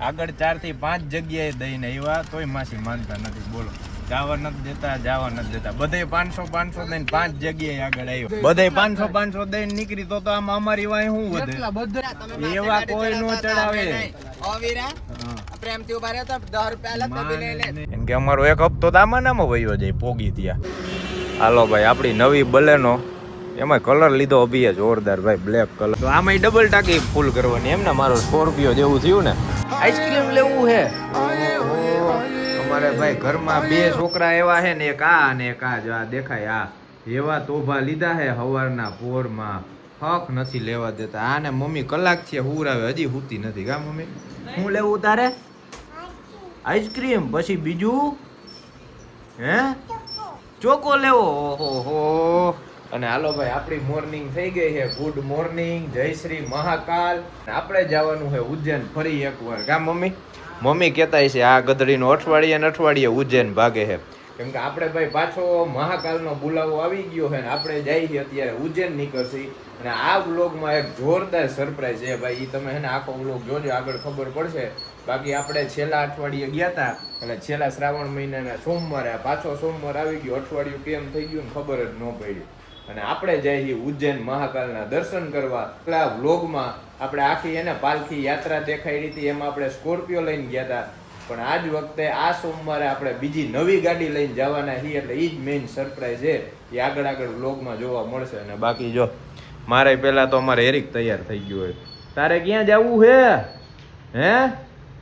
આગળ 4 થી 5 જગ્યાએ દઈને આવ્યા તોય માસી માનતા નથી. બોલો, જવા નથી દેતા. બધે 500 દઈને 5 જગ્યાએ આગળ આવ્યો. બધે 500 દઈને નીકળી તો આમ અમારી વાય શું વધે? એવા કોઈ નો ચડાવે. પ્રેમથી ઉભા રહેતા 10 રૂપિયા એમ કે અમારો એક હપ્તો તો આમાં વયો જાય પોગી ત્યાં. હાલો ભાઈ, આપણી નવી બલેનો, એમાં કલર લીધો અભિએ જોરદાર ભાઈ, બ્લેક કલર. તો આમાં ડબલ ટાંકી ફૂલ કરવાની એમ ને? મારો સ્કોર્પિયો જેવું થયું ને. આઈસ્ક્રીમ લેવું છે અમારે ભાઈ. ઘરમાં 2 છોકરા એવા છે ને, એક આ અને એક આ જો આ દેખાય આ. એવા તોભા લીધા છે હવારના પોરમાં, હક નથી લેવા દેતા. આને મમ્મી કલાક થી હુરાવે, હજી હુતી નથી. કા મમ્મી, શું લેવું તારે? આઈસ્ક્રીમ. પછી બીજું હે? ચોકો લેવો. ઓહો. અને હાલો ભાઈ, આપણી મોર્નિંગ થઈ ગઈ છે. ગુડ મોર્નિંગ, જય શ્રી મહાકાલ. આપણે જવાનું છે ઉજ્જૈન ફરી એકવાર. કા મમ્મી? મમ્મી કહેતા છે આ ગધડીનો અઠવાડિયે ઉજ્જૈન ભાગે છે. કેમ કે આપણે ભાઈ પાછો મહાકાલનો બોલાવો આવી ગયો છે ને આપણે જઈએ છીએ અત્યારે ઉજ્જૈન નીકળશી. અને આ વ્લોગમાં એક જોરદાર સરપ્રાઈઝ છે ભાઈ. એ તમે છે ને આખો વ્લોગ જોજો, આગળ ખબર પડશે. બાકી આપણે છેલ્લા અઠવાડિયે ગયા હતા, એટલે છેલ્લા શ્રાવણ મહિનાના સોમવારે પાછો સોમવાર આવી ગયો. અઠવાડિયું કેમ થઈ ગયું ને ખબર જ ન પડી. અને આપણે જઈએ છીએ ઉજ્જૈન મહાકાલના દર્શન કરવા. એટલા વ્લોગમાં આપણે આખી એને પાલખી યાત્રા દેખાડી હતી, એમાં આપણે સ્કોર્પિયો લઈને ગયા હતા. પણ આજ વખતે આ સોમવારે આપણે બીજી નવી ગાડી લઈને જવાના છીએ, એટલે એ જ મેઇન સરપ્રાઈઝ છે. એ આગળ વ્લોગમાં જોવા મળશે. અને બાકી જો મારે પહેલા તો અમારે હેરિક તૈયાર થઈ ગયું હોય. તારે ક્યાં જવું છે? હે?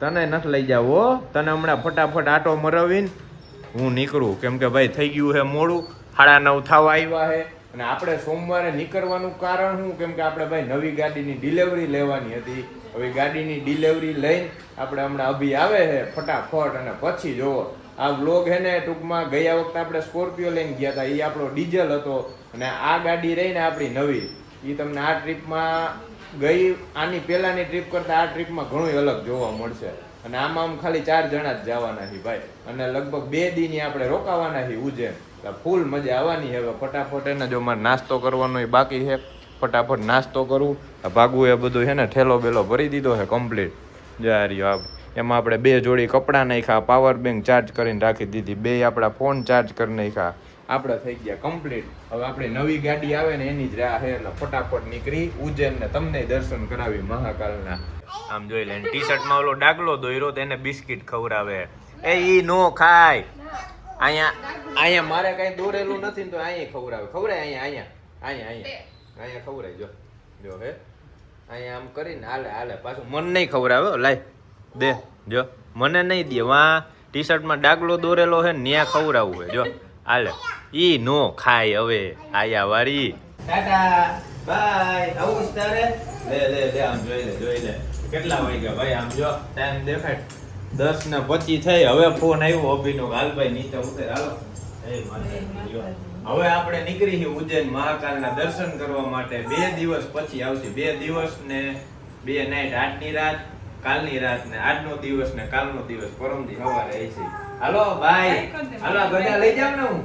તને નથી લઈ જાવ હો. તને હમણાં ફટાફટ આટો મરાવીને હું નીકળું. કેમ કે ભાઈ થઈ ગયું છે મોડું, 9:30 થવા આવ્યા છે. અને આપણે સોમવારે નીકળવાનું કારણ શું? કેમ કે આપણે ભાઈ નવી ગાડીની ડિલિવરી લેવાની હતી. હવે ગાડીની ડિલિવરી લઈને આપણે હમણાં અભી આવે છે ફટાફટ. અને પછી જોવો આ વ્લોગ છે ને, ટૂંકમાં ગયા વખતે આપણે સ્કોર્પિયો લઈને ગયા હતા, એ આપણો ડીઝલ હતો. અને આ ગાડી રહીને આપણી નવી, એ તમને આ ટ્રીપમાં આની પહેલાની ટ્રીપ કરતાં આ ટ્રીપમાં ઘણું અલગ જોવા મળશે. અને આમાં ખાલી 4 જણા જ જવાના છીએ ભાઈ. અને લગભગ 2 દીની આપણે રોકાવાના છીએ ઉજ્જૈન. ફૂલ મજા આવવાની હવે. ફટાફટ એને જો મારે નાસ્તો કરવાનો એ બાકી છે, ફટાફટ નાસ્તો કરું. ભાગવું એ બધું છે ને, ઠેલો બેલો ભરી દીધો છે કમ્પ્લીટ. જાર્યો એમાં આપણે 2 જોડી કપડાં નાખ્યા, પાવર બેંક ચાર્જ કરીને રાખી દીધી, 2 આપણા ફોન ચાર્જ કરી નાખ્યા. આપણે થઈ ગયા કમ્પ્લીટ. હવે આપણી નવી ગાડી આવે ને એની જ રાહ છે. એટલે ફટાફટ નીકળી ઉજ્જૈન ને તમને દર્શન કરાવી મહાકાલના. આમ જોઈ લે, ટી શર્ટમાં ઓલો ડાગલો દોર્યો તો એને બિસ્કિટ ખવડાવે. એ ઈ નો ખાય. અહીંયા મારે કઈ દોરેલું નથી ને તો અહીંયા ખવડાય. અહીંયા ખવડાય. જો હે અહીંયા આમ કરીને હાલે પાછું મન નહીં ખવડાવે. લાય દે, જો મને નહીં દે. વાં ટી શર્ટમાં ડાગલો દોરેલો છે ને ત્યાં ખવડાવવું હોય. જો હાલે, ઈ નો ખાય. હવે આયા વાળી ટાટા બાય. આવું તારે લે આમ જોઈ લે કેટલા વાગ્યા ભાઈ. આમ જો ટાઈમ દેખાય 10:25 થઈ. હવે ફોન આવ્યો અભિનો, હાલ ભાઈ નીચે ઉતર. હાલો હવે આપણે નીકળી છીએ ઉજ્જૈન મહાકાલના દર્શન કરવા માટે. 2 દિવસ પછી આવશે. 2 દિવસ ને 2 નાઈટ. આજની રાત, કાલની રાત ને આજનો દિવસ ને કાલનો દિવસ. પરમદી સવારે આવી છે. હાલો ભાઈ, હાલો બધા લઈ જાવ ને હું.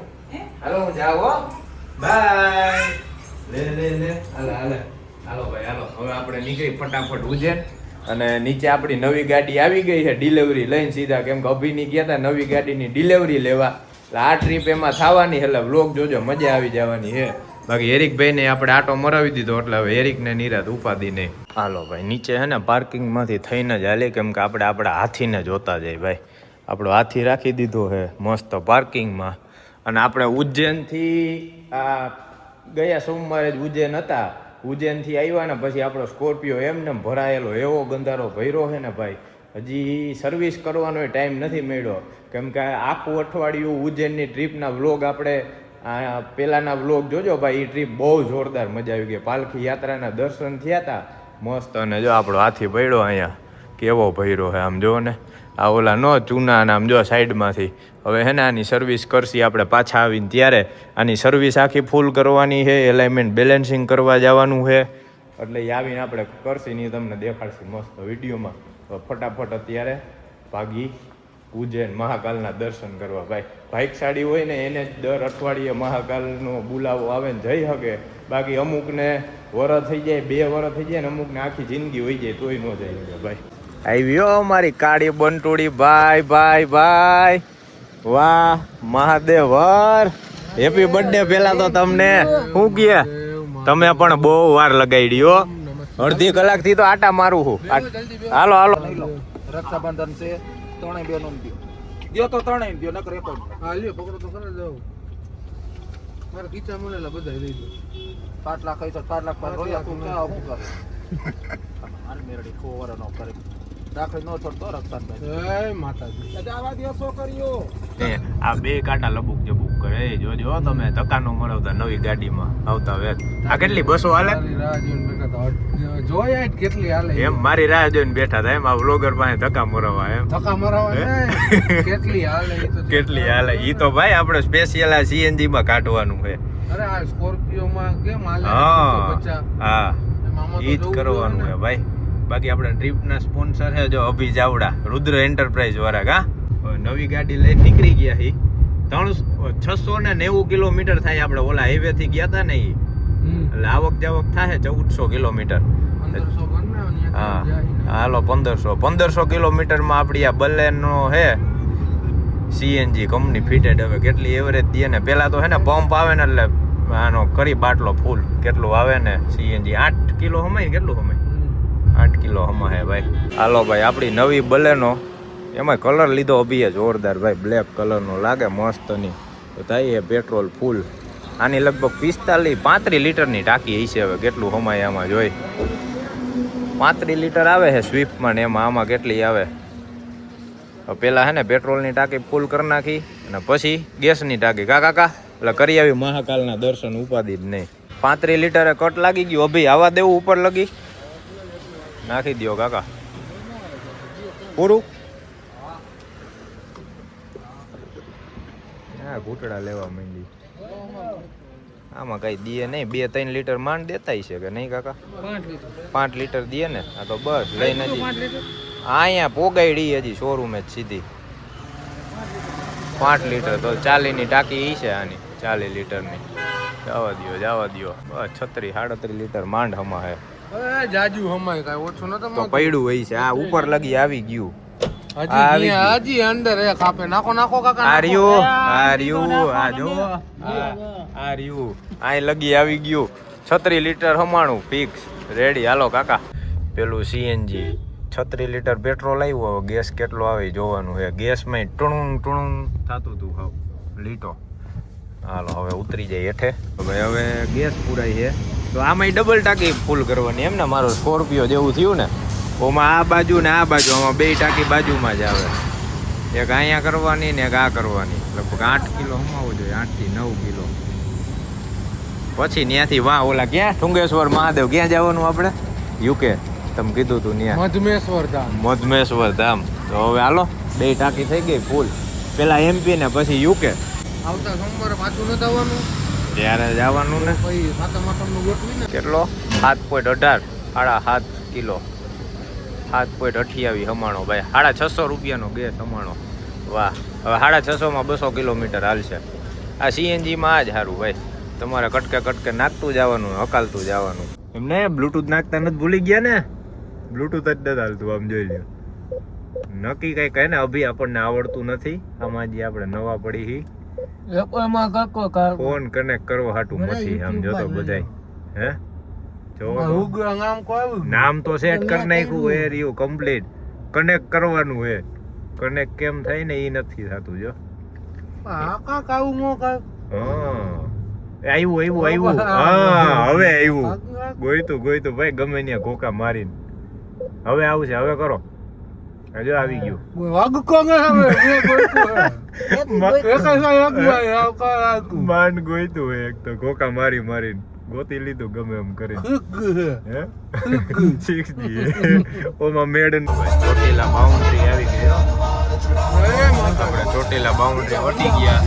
હાલો હું જાવ હો. બાય. લે હાલો ભાઈ હાલો. હવે આપણે નીકળી ફટાફટ ઉજ્જૈન. અને નીચે આપણી નવી ગાડી આવી ગઈ છે ડિલિવરી લઈને સીધા. કેમ કે અભિની ગયા હતા નવી ગાડીની ડિલિવરી લેવા. એટલે આ ટ્રીપ એમાં થવાની. એટલે વ્લોગ જોજો, મજા આવી જવાની છે. બાકી હેરિકભાઈને આપણે આટો મરાવી દીધો, એટલે હવે હેરિકને નિરાત ઉપાદી નહીં. હાલો ભાઈ નીચે છે ને પાર્કિંગમાંથી થઈને જ હાલે. કેમ કે આપણે આપણા હાથીને જોતા જાય ભાઈ. આપણો હાથી રાખી દીધો છે મસ્ત પાર્કિંગમાં. અને આપણે ઉજ્જૈનથી ગયા સોમવારે જ ઉજ્જૈન હતા. ઉજ્જૈનથી આવ્યા ને પછી આપણો સ્કોર્પિયો એમને ભરાયેલો એવો ગંધારો ભર્યો છે ને ભાઈ. હજી સર્વિસ કરવાનો ટાઈમ નથી મળ્યો. કેમ કે આખું અઠવાડિયું ઉજ્જૈનની ટ્રીપના વ્લોગ આપણે પહેલાંના વ્લોગ જોજો ભાઈ. એ ટ્રીપ બહુ જોરદાર મજા આવી ગઈ. પાલખી યાત્રાના દર્શન થયા હતા મસ્ત. અને જો આપણો હાથી ભર્યો અહીંયા કેવો ભર્યો છે આમ જો ને. આ ઓલા નો ચૂના આમ જો સાઈડમાંથી. હવે હે ને આની સર્વિસ કરશી આપણે પાછા આવીને ત્યારે. આની સર્વિસ આખી ફૂલ કરવાની છે. એલાઇનમેન્ટ બેલેન્સિંગ કરવા જવાનું છે. એટલે એ આવીને આપણે કરશી ને તમને દેખાડશી મસ્ત વિડીયોમાં. તો ફટાફટ અત્યારે ભાગી ઉજ્જૈન મહાકાલના દર્શન કરવા ભાઈ. ભાઈકશાળી હોય ને એને જ દર અઠવાડિયે મહાકાલનો બોલાવો આવે ને જઈ શકે. બાકી અમુકને વરસ થઈ જાય, 2 વરસ થઈ જાય ને અમુકને આખી જિંદગી હોય જાય તોય ન જઈ શકે ભાઈ. આવ્યો મારી કાળી બંટુડી ભાઈ ભાઈ ભાઈ વાહ મહાદેવર હેપી બર્થડે પેલા તો તમને શું કહે તમે પણ બહુ વાર લગાડી હો અડધી કલાક થી તો આટા મારું હું હાલો હાલો રક્ષાબંધન છે ત્રણેય બેનો દો તો ત્રણેય દો નકર એક હા લ્યો પકડો તો કરે જાવ મારા ગીચા મળેલા બધા લઈ લો 5 લાખ કઈ તો 4 લાખ પર રોયા તું ક્યાં આવું કરે આન મેરડી ખોવરનો કરે દાખલ નો છોડતો રક્ષાબંધન જય માતાજી આવા દિવસો કર્યો આ બે કાંટા લબુક જબુક કરે જોજો તમે ધક્કાનો મરવતા નવી ગાડીમાં આવતા વેત આ કેટલી બસો હાલે જોયા કેટલી હાલે એમ મારી રાહ જોઈને બેઠા હતા એમ આ વ્લોગર પાસે ધક્કા મરવા એમ ધક્કા મરવા કેટલી હાલે ઈ તો કેટલી હાલે ઈ તો ભાઈ આપણે સ્પેશિયલ આ સીએનજી માં કાઢવાનું છે અરે આ સ્કોર્પિયો માં કેમ હાલે હા ઈ જ કરવાનું છે ભાઈ બાકી આપણે ટ્રીપ ના સ્પોન્સર છે જો અભી ચાવડા રુદ્ર એન્ટરપ્રાઇઝ વાળા કા નવી ગાડી લઈને નીકળી ગયા હી 690 કિલોમીટર થાય આપણે ઓલા હાઈવે થી ગયા હતા ને ઈ એટલે આવક જાવક થાય 1400 કિલોમીટર હા હાલો 1500 કિલોમીટર માં આપડી આ બલેનો હે સીએનજી કંપની ફિટેડ હવે કેટલી એવરેજ દે ને પેલા તો હે ને પંપ આવે ને એટલે આનો કરી બાટલો ફૂલ કેટલું આવે ને સીએનજી 8 કિલો હમાય ને કેટલું હમાય 8 કિલો હમા હે ભાઈ હાલો ભાઈ આપડી નવી બલેનો એમાં કલર લીધો અભી જોરદાર ભાઈ બ્લેક કલર નો લાગે મસ્ત ની તો થાય પેટ્રોલ ફૂલ આની લગભગ 35 લીટરની ટાંકી હશે હવે કેટલું હમાય આમાં જોઈ 35 લીટર આવે છે સ્વિફ્ટમાં ને એમાં આમાં કેટલી આવે પેલા હે ને પેટ્રોલની ટાંકી ફૂલ કરી નાખી અને પછી ગેસની ટાંકી કાકા એટલે કરી આવી મહાકાલના દર્શન ઉપાધિ જ નહીં 35 લીટરે કટ લાગી ગયું અભી આવા દેવું ઉપર લગી નાખી દો કાકા પૂરું ઘૂંટડા લેવા માંડી આમાં કઈ દીએ નહીં 2-3 લીટર માંડ દેતા છે કે નહીં કાકા 5 લીટર દીએ ને આ તો બસ લઈને અહીંયા પોગાડી હજી શોરૂમ જ સીધી 5 લીટર તો 40 ની ટાંકી છે આની 40 લીટરની જવા દો બસ 36-38 લીટર માંડ હમા હે જાજુ હમાય કાઈ ઓછું ન તો પડ્યું હોય છે આ ઉપર લગી આવી ગયું હજી અંદર એક આપે નાખો કાકા આર્યુ આ જો આર્યુ આ લગી આવી ગયું 36 લીટર હમાણું ફિક્સ રેડી હાલો કાકા પેલું સીએનજી 36 લીટર પેટ્રોલ આવ્યું હવે ગેસ કેટલો આવે જોવાનું છે ગેસમાં ટણું થતું હતું હાવ લીટો હાલો હવે ઉતરી જાય હેઠે હવે ગેસ પૂરાય છે તો આમાં ડબલ ટાંકી ફૂલ કરવાની એમ ને મારો સ્કોર્પિયો જેવું થયું ને ઓમાં આ બાજુ ને આ બાજુ આમાં બે ટાંકી બાજુમાં જ આવે એક અહીંયા કરવાની ને એક આ કરવાની લગભગ 8 કિલો હમાવવું જોઈએ 8 થી 9 કિલો પછી ત્યાંથી વાહ ઓલા ક્યાં ઠુંગેશ્વર મહાદેવ ક્યાં જવાનું આપણે યુકે તમે કીધું તું ત્યાં મધમેશ્વર ધામ તો હવે હાલો બે ટાંકી થઈ ગઈ ફૂલ પેલા એમપી ને પછી યુકે આવતા સોમવારે પાછું ન આવવાનું ત્યારે જવાનું ને પછી સાતમ આઠમનું ગોઠવી ને કેટલો 7.18 7.5 કિલો 7.28 હમાણો ભાઈ 650 રૂપિયાનો ગેસ હમાણો વાહ હવે 650 માં 200 કિલોમીટર હાલશે આ સીએનજી માં આ જ સારું ભાઈ તમારે કટકે નાખતું જવાનું હકાલતું જવાનું એમને બ્લૂટૂથ નાખતા નથી ભૂલી ગયા ને બ્લૂટૂથ જ નથી હાલતું આમ જોઈ લ્યો નક્કી કઈ કહે ને અભી આપણને આવડતું નથી આમાં જે આપણે નવા પડી હી ફોન કનેક્ટ કરવો હાટું મથી આમ જોતો બધાય હે નામ તો સેટ કરી નાખ્યું એ રહ્યું કમ્પ્લીટ કનેક્ટ કરવાનું હે કનેક્ટ કેમ થાય ને એ નથી થતું જો આવ્યું હા હવે આવ્યું ગોઈતું ભાઈ ગમે ત્યાં કોકા મારીને હવે આવશે હવે કરો હજુ આવી ગયું માંડ ગોઈતું હોય એક તો કોકા મારીને ગોતી લીધું ગમે એમ કરીને ઓમાં મેડન ચોટીલા બાઉન્ડ્રી આવી ગઈ આપણે ચોટીલા બાઉન્ડ્રી વટી ગયા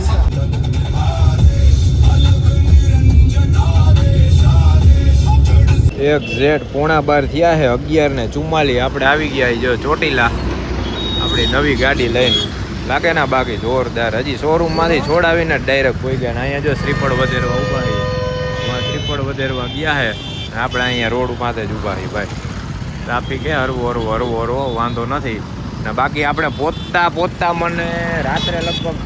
એક્ઝેક્ટ 11:30 થયા છે 11:44 આપણે આવી ગયા જો ચોટીલા આપણી નવી ગાડી લઈને લાગે ના બાકી જોરદાર હજી શોરૂમ માંથી છોડાવીને ડાયરેક્ટ પોઈ ગયા અહીંયા જો શ્રીફળ વધેરવા ઉભા છે શ્રીફળ વધેરવા ગયા છે આપણે અહીંયા રોડ માથે જ ઉભા છે ભાઈ ટ્રાફિક હે હરવો વાંધો નથી. ને બાકી આપણે પહોંચતા મને રાત્રે લગભગ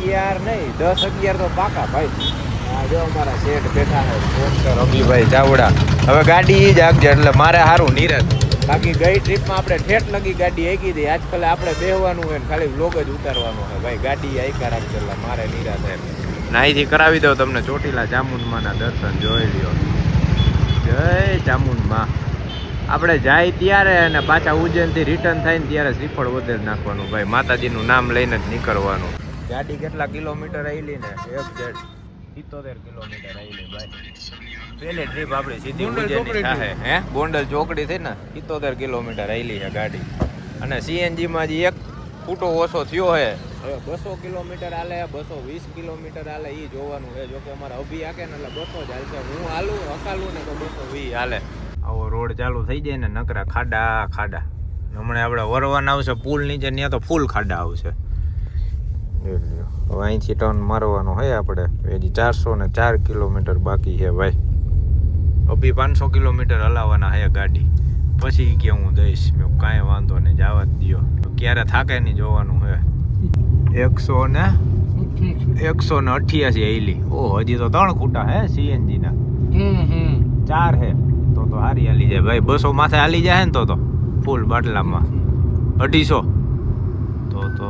11 નહીં 10-11 તો પાકા ભાઈ. આ જો અમારા શેઠ બેઠા છે ડોક્ટર અભિભાઈ ચાવડા. હવે ગાડી ઈ જ આગજે એટલે મારે સારું નીરજ. બાકી ગઈ ટ્રીપમાં આપણે ઠેઠ લગી ગાડી આકી હતી. આજકાલ આપણે બેહવાનું હોય ને ખાલી વ્લોગ જ ઉતારવાનું હોય ભાઈ. ગાડી આયકા રાખજે એટલે મારે નીરજ થાય. નાહીથી કરાવી દઉં તમને ચોટીલા ચામુંડમાના દર્શન જોઈ લ્યો. જય ચામુંડમાં. આપણે જાય ત્યારે અને પાછા ઉજ્જૈનથી રિટર્ન થાય ને ત્યારે શ્રીફળ વધેર નાખવાનું ભાઈ. માતાજીનું નામ લઈને જ નીકળવાનું. ગાડી કેટલા કિલોમીટર આવેલી ને 77 કિલોમીટર આવેલી ભાઈ. પહેલી ટ્રીપ આપણી સીધી ઉજ્જૈનની થાય હે. ગોંડલ ચોકડી થઈ ને 77 કિલોમીટર આવેલી છે ગાડી. અને સીએનજીમાં જે એક ફૂટો ઓછો થયો છે. હવે 200 કિલોમીટર હાલે 220 કિલોમીટર હાલે એ જોવાનું છે. જોકે અમારે અભી આકે ને એટલે 200 જ હાલશે. હું હાલું હકાલું ને તો 220 હાલે. આવો રોડ ચાલુ થઈ જાય ને નકરા ખાડા. હમણાં આપણે વરવાના આવશે પુલ નીચે, ત્યાં તો ફૂલ ખાડા આવશે. હવે અહીંથી ટર્ન મારવાનો હોય આપણે. હજી 404 કિલોમીટર બાકી છે ભાઈ. અભી 500 કિલોમીટર હલાવવાના છે ગાડી. પછી કે હું દઈશ મેં કાંઈ વાંધો નહીં જવા જ દો. ક્યારે થાકે નહીં જોવાનું છે. 188 આઈલી. ઓહ હજી તો 3 ખૂટા હે સીએનજી ના. 4 હે તો હારી હાલી જાય ભાઈ. 200 માથે હાલી જાય ને તો ફૂલ બાટલામાં 250 તો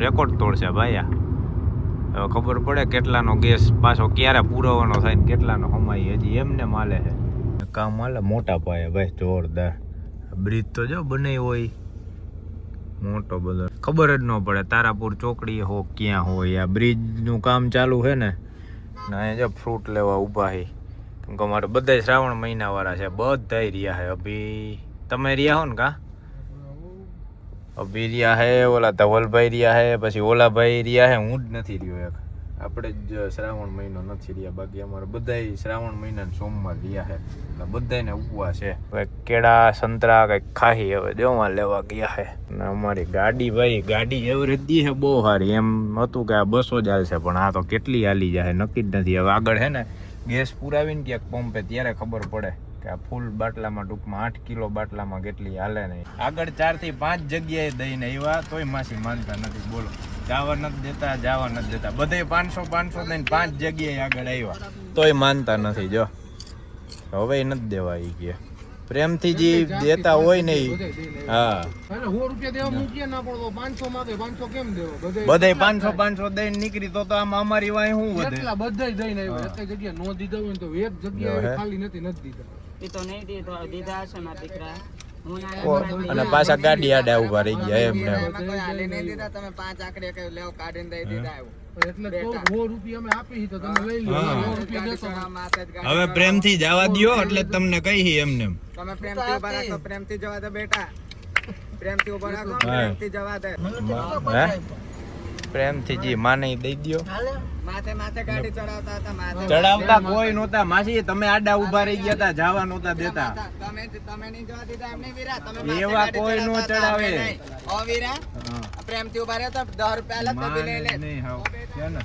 રેકોર્ડ તોડશે ભાઈ. આ હવે ખબર પડે કેટલાનો ગેસ પાછો ક્યારે પૂરવાનો થાય ને કેટલાનો હમાય. હજી એમને માલે છે કામ માલે મોટા પાયે ભાઈ જોરદાર. બ્રિજ તો જો બનાવ્યો હોય મોટો બધો. ખબર જ ન પડે તારાપુર ચોકડી હો ક્યાં હોય. આ બ્રિજનું કામ ચાલુ છે ને અહીંયા જો ફ્રૂટ લેવા ઊભા છે. કેમ કે અમારે બધા શ્રાવણ મહિનાવાળા છે. બધા રહ્યા છે. અભી તમે રહ્યા હો ને કા? અભી રહ્યા હે, ઓલા ધવલભાઈ રહ્યા હે, પછી ઓલાભાઈ રહ્યા હે. હું જ નથી રહ્યો એક. આપણે જ શ્રાવણ મહિનો નથી રહ્યા. બાકી અમારે બધાય શ્રાવણ મહિના સોમવાર રહ્યા છે. એટલે બધાને ઉપવાસ છે. હવે કેળા સંતરા કંઈક ખાહી હવે દેવા લેવા ગયા છે. અને અમારી ગાડી ભાઈ ગાડી એવરેજ દી છે બહુ સારી. એમ હતું કે આ 200 જ હાલશે પણ આ તો કેટલી હાલી જાય નક્કી જ નથી. હવે આગળ છે ને ગેસ પુરાવીને ક્યાંક પંપે ત્યારે ખબર પડે કે આ ફૂલ બાટલામાં ટૂંકમાં 8 કિલો બાટલામાં કેટલી હાલે નહીં. આગળ 4 થી 5 જગ્યાએ દઈને આવ્યા તોય માસી માનતા નથી. બોલો જવા નથી દેતા. બધે 500 દઈને 5 જગ્યાએ આગળ આવ્યા તોય માનતા નથી. જો હવે નથી દેવા ઈ કે પ્રેમથી જે દેતા હોય ને હા 100 રૂપિયા દેવા મૂકીએ ના પડો 500 માંગે 500 કેમ દેવો? બધે 500 દઈને નીકળી તો આમ અમારી વાય શું વધે? એટલા બધાય દઈને આવ્યા. એક જગ્યાએ નો દીધા હોય તો એક જગ્યાએ ખાલી નથી દીધા. એ તો નહીં દીધા હશે મારા દીકરા. અને પાછા ગાડી આડા ઉભા રહી ગયા એમને. તમે 5 આંકડે કઈ લેવ કાઢીને દઈ દીધા એટલે તો 100 રૂપિયા અમે આપી તો તમે લઈ લો. 100 રૂપિયા દેશો. હવે પ્રેમથી જવા દ્યો એટલે તમને કહી એમને. તમે પ્રેમથી ઉભા રાખો. પ્રેમથી જવા દે બેટા. પ્રેમથી ઉભા રાખો. પ્રેમથી જવા દે. હે પ્રેમથી જી માને દઈ દ્યો. માથે ગાડી ચડાવતા હતા. માથે ચડાવતા કોઈ નહોતા માસી. તમે આડા ઉભા રહી ગયા હતા જવા નહોતા દેતા. તમે નહીં જવા દીધા એમને વીરા. તમે એવા કોઈ નો ચડાવે. ઓ વીરા પ્રેમથી ઉભા રહ્યો તો 10 રૂપિયા અલગ તો લઈ લે. નહીં હાવ છે ને.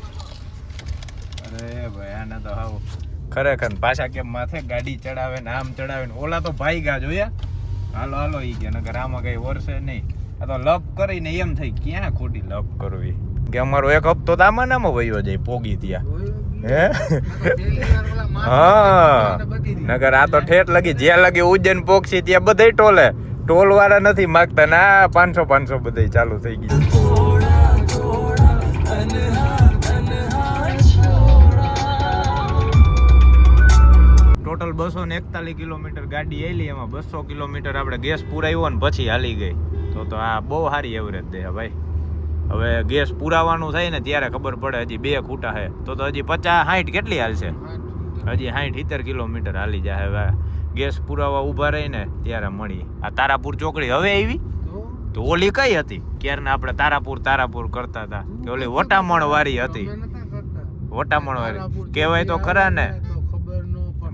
અરે ભાઈ આને તો હાવ ખરેખર પાછા કેમ માથે ગાડી ચડાવે ને આમ ચડાવે ને. ઓલા તો ભાઈ ગા જોયા હાલો ઈ કે નકર આમાં કઈ વરસે નહીં. આ તો લપ કરીને એમ થઈ ક્યાં ખોટી લપ કરવી કે અમારો એક હપ્તો તો આમાં નામાં વયો જાય પોગી ત્યાં હે. હા નગર આ તો ઠેઠ લગી જ્યાં લગી ઉજ્જૈન પોગસી ત્યાં બધાય ટોલ વાળા નથી માગતા ના 500 બધાય ચાલુ થઈ ગયું. ટોટલ 241 કિલોમીટર ગાડી આવેલી. એમાં 200 કિલોમીટર આપણે ગેસ પુરાવ્યો ને પછી હાલી ગઈ તો આ બહુ સારી એવરેજ દે ભાઈ. હવે ગેસ પુરાવાનું થાય ને ત્યારે ખબર પડે. હજી 2 ખૂટા છે તો હજી 50-60 કેટલી હાલશે? હજી 60-70 કિલોમીટર હાલી જાય. હવે ગેસ પુરાવા ઊભા રહીને ત્યારે મળી. આ તારાપુર ચોકડી હવે આવી તો ઓલી કઈ હતી ક્યારના આપણે તારાપુર કરતા હતા કે ઓલી વટામણ વાળી હતી. વટામણ વાળી કહેવાય તો ખરા ને.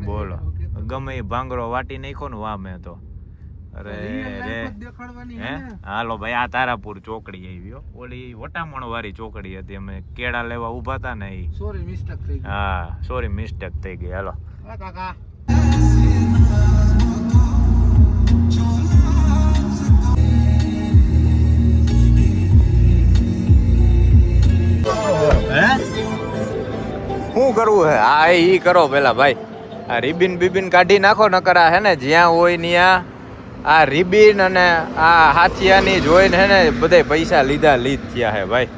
બોલો ગમે એ ભાંગરો વાટી નાખો ને વામે તો અરે રે હે. હાલો ભાઈ આ તારાપુર ચોકડી આવી. ઓલી વટામણ વાળી ચોકડી હતી. અમે કેળા લેવા ઉભા હતા ને એ. સોરી મિસ્ટેક થઈ ગઈ. હાલો કાકા શું કરવું હે? હા ઈ કરો પેલા ભાઈ. આ રિબિન બિબિન કાઢી નાખો નકર આ હે ને જ્યાં હોય ત્યાં આ રિબિન અને આ હાથિયાની જોઈને હે ને બધાય પૈસા લીધા થયા હે ભાઈ.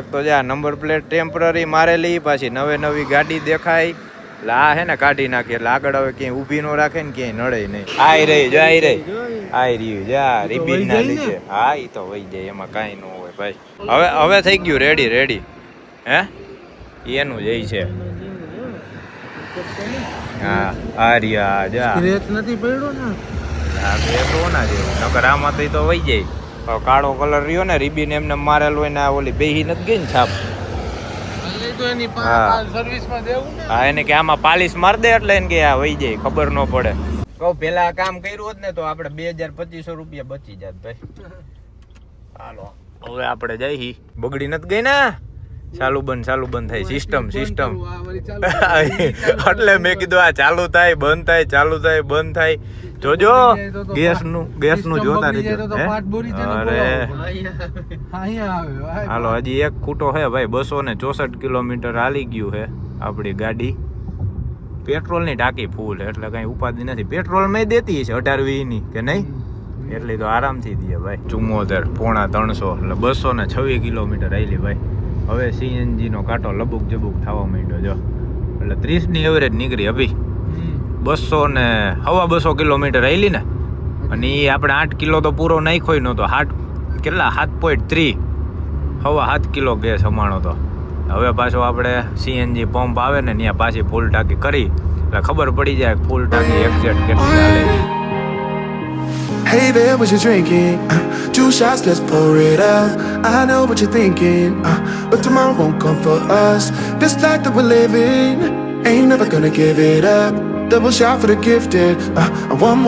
એક તો જે આ નંબર પ્લેટ ટેમ્પરરી મારેલી, પાછી નવી ગાડી દેખાય એટલે આ હે ને કાઢી નાખી એટલે આગળ હવે ક્યાંય ઊભી નો રાખે ને ક્યાંય નડે નહીં. આઈ રહી જો આઈ રહ્યું જા રિબિન ના લીધે. હા ઈ તો વહી જાય, એમાં કાંઈ ન હોય ભાઈ. હવે થઈ ગયું રેડી હે એનું જ છે. હા આર્યા જા સ્ક્રેચ નથી પડ્યો ને. હા બે તો ના જેવું નકર આમાં તો વહી જાય. કાળો કલર રહ્યો ને રિબિન એમને મારેલો હોય ને આ ઓલી બેહી નથી ગઈ ને છાપ. સર્વિસમાં દેવું ને. હા એને કે આમાં પાલિશ માર દે એટલે એને કે આ વહી જાય, ખબર ન પડે. કહું પેલા કામ કર્યું હોત ને તો આપણે 2200 રૂપિયા બચી જાત ભાઈ. હાલો હવે આપણે જઈ. બગડી નથી ગઈ ને? ચાલુ બંધ થાય સિસ્ટમ એટલે મેં કીધું આ ચાલુ થાય બંધ થાય ચાલુ થાય બંધ થાય. જોજો ગેસનું જોતા રહેજો. અરે હાલો હજી એક ખૂટો હે ભાઈ. 264 કિલોમીટર હાલી ગયું હે આપણી ગાડી. પેટ્રોલની ટાંકી ફૂલ એટલે કઈ ઉપાધિ નથી. પેટ્રોલ મેં દેતી છે 18-20 ની કે નહીં, એટલી તો આરામથી દે ભાઈ. 74 પોણા 300 એટલે 226 કિલોમીટર હાલી ભાઈ. હવે સીએનજી નો કાંટો લબુક જબુક થવા માંડ્યો જો, એટલે 30 ની એવરેજ નીકળી અભી. 200 કિલોમીટર હાલી ને, અને એ આપણે 8 કિલો તો પૂરો નાખ્યો નહોતો. કેટલા 7.3 7 કિલો ગેસ હમાણો તો. હવે પાછો આપણે સીએનજી પંપ આવે ને ત્યાં પાછી ફૂલ ટાંકી કરી એટલે ખબર પડી જાય ફૂલ ટાંકી એક્ઝેક્ટ કેટલી હાલે. Hey there, what you drinking? 2 shots, let's pour it out. I know what you're thinking, but tomorrow won't come for us. This life that we're living, ain't never gonna give it up. Double shot for the gifted, one more.